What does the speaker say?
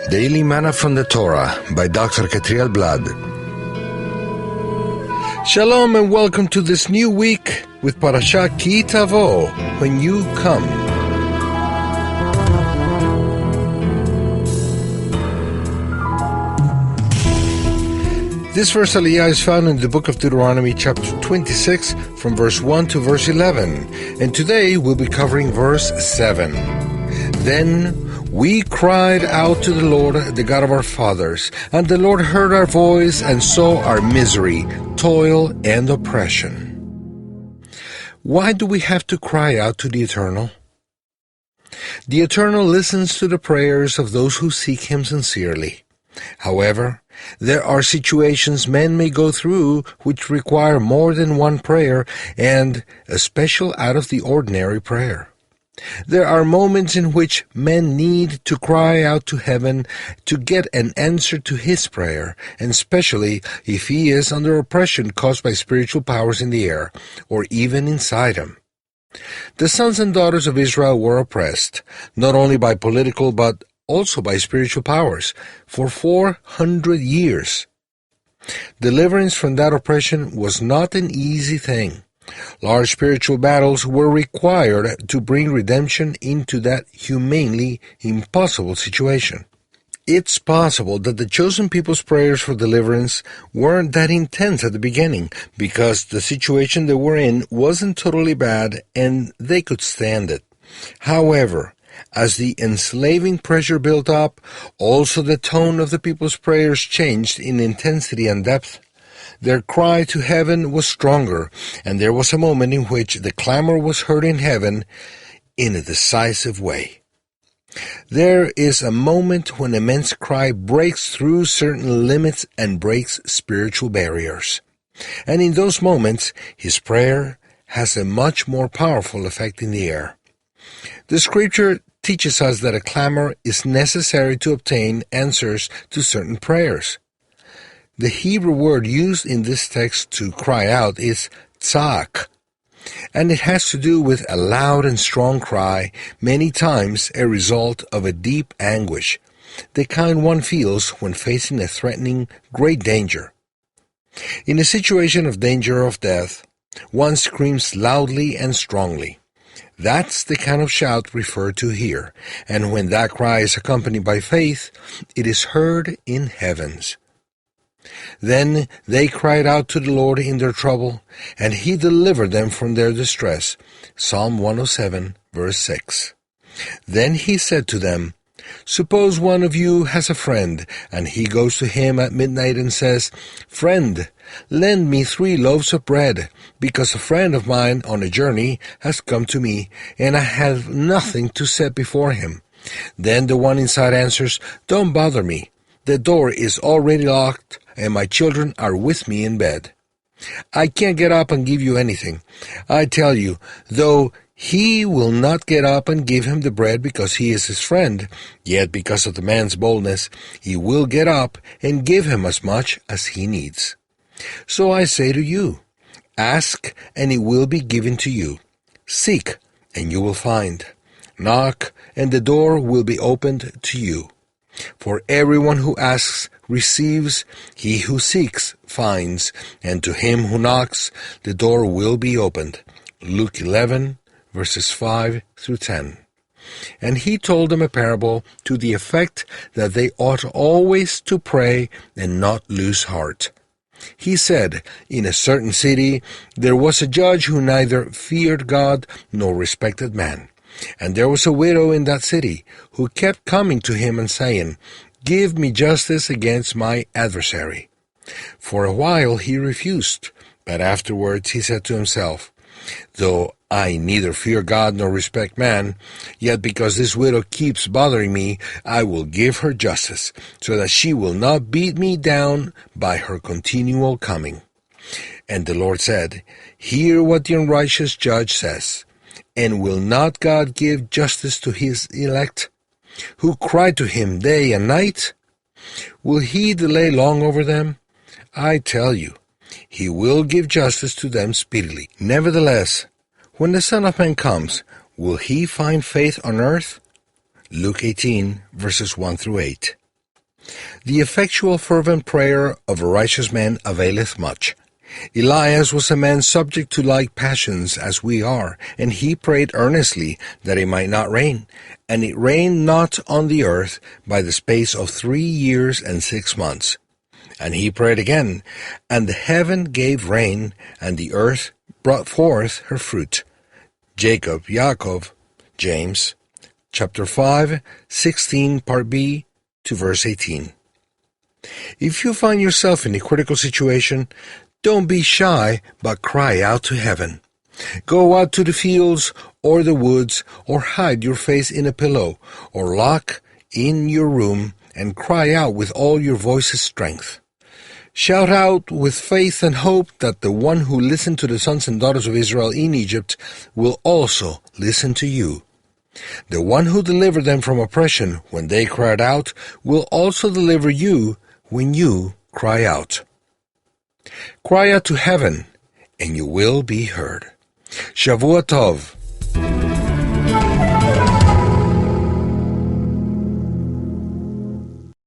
Daily Manna from the Torah by Dr. Ketriel Blad. Shalom and welcome to this new week with Parashat Tavoh, when you come. This verse Aliyah is found in the book of Deuteronomy chapter 26 from verse 1 to verse 11, and today we'll be covering verse 7. Then we cried out to the Lord, the God of our fathers, and the Lord heard our voice and saw our misery, toil, and oppression. Why do we have to cry out to the Eternal? The Eternal listens to the prayers of those who seek Him sincerely. However, there are situations men may go through which require more than one prayer and a special out-of-the-ordinary prayer. There are moments in which men need to cry out to heaven to get an answer to his prayer, and especially if he is under oppression caused by spiritual powers in the air, or even inside him. The sons and daughters of Israel were oppressed, not only by political but also by spiritual powers, for 400 years. Deliverance from that oppression was not an easy thing. Large spiritual battles were required to bring redemption into that humanly impossible situation. It's possible that the chosen people's prayers for deliverance weren't that intense at the beginning, because the situation they were in wasn't totally bad and they could stand it. However, as the enslaving pressure built up, also the tone of the people's prayers changed in intensity and depth. Their cry to heaven was stronger, and there was a moment in which the clamor was heard in heaven in a decisive way. There is a moment when a man's cry breaks through certain limits and breaks spiritual barriers. And in those moments, his prayer has a much more powerful effect in the air. The scripture teaches us that a clamor is necessary to obtain answers to certain prayers. The Hebrew word used in this text to cry out is tzak, and it has to do with a loud and strong cry, many times a result of a deep anguish, the kind one feels when facing a threatening great danger. In a situation of danger of death, one screams loudly and strongly. That's the kind of shout referred to here, and when that cry is accompanied by faith, it is heard in heavens. Then they cried out to the Lord in their trouble, and He delivered them from their distress. Psalm 107, verse 6. Then He said to them, "Suppose one of you has a friend, and he goes to him at midnight and says, 'Friend, lend me 3 loaves of bread, because a friend of mine on a journey has come to me, and I have nothing to set before him.' Then the one inside answers, 'Don't bother me. The door is already locked, and my children are with me in bed. I can't get up and give you anything. I tell you, though he will not get up and give him the bread because he is his friend, yet because of the man's boldness, he will get up and give him as much as he needs. So I say to you, ask, and it will be given to you. Seek, and you will find. Knock, and the door will be opened to you. For everyone who asks receives, he who seeks finds, and to him who knocks the door will be opened." Luke 11, verses 5 through 10. And He told them a parable to the effect that they ought always to pray and not lose heart. He said, in a certain city there was a judge who neither feared God nor respected man. And there was a widow in that city who kept coming to him and saying, "Give me justice against my adversary." For a while he refused, but afterwards he said to himself, "Though I neither fear God nor respect man, yet because this widow keeps bothering me, I will give her justice, so that she will not beat me down by her continual coming." And the Lord said, "Hear what the unrighteous judge says. And will not God give justice to His elect, who cry to Him day and night? Will He delay long over them? I tell you, He will give justice to them speedily. Nevertheless, when the Son of Man comes, will He find faith on earth?" Luke 18, verses 1 through 8. The effectual fervent prayer of a righteous man availeth much. Elias was a man subject to like passions as we are, and he prayed earnestly that it might not rain. And it rained not on the earth by the space of 3 years and 6 months. And he prayed again, and the heaven gave rain, and the earth brought forth her fruit. Yaakov, James, chapter 5, 16, part B, to verse 18. If you find yourself in a critical situation, don't be shy, but cry out to heaven. Go out to the fields or the woods, or hide your face in a pillow, or lock in your room and cry out with all your voice's strength. Shout out with faith and hope that the one who listened to the sons and daughters of Israel in Egypt will also listen to you. The one who delivered them from oppression when they cried out will also deliver you when you cry out. Cry out to heaven, and you will be heard. Shavua Tov.